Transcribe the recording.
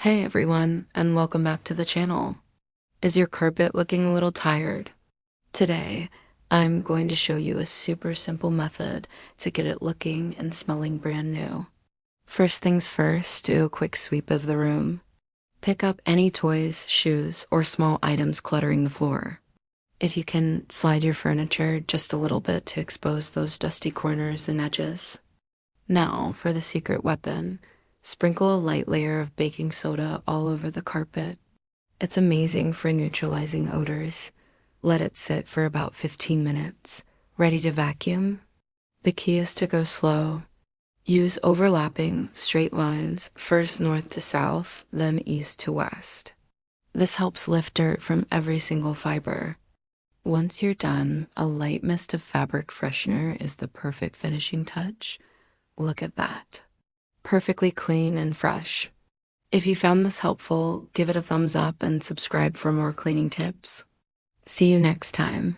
Hey everyone, and welcome back to the channel. Is your carpet looking a little tired? Today, I'm going to show you a super simple method to get it looking and smelling brand new. First things first, do a quick sweep of the room. Pick up any toys, shoes, or small items cluttering the floor. If you can, slide your furniture just a little bit to expose those dusty corners and edges. Now, for the secret weapon, sprinkle a light layer of baking soda all over the carpet. It's amazing for neutralizing odors. Let it sit for about 15 minutes. Ready to vacuum? The key is to go slow. Use overlapping, straight lines, first north to south, then east to west. This helps lift dirt from every single fiber. Once you're done, a light mist of fabric freshener is the perfect finishing touch. Look at that. Perfectly clean and fresh. If you found this helpful, give it a thumbs up and subscribe for more cleaning tips. See you next time.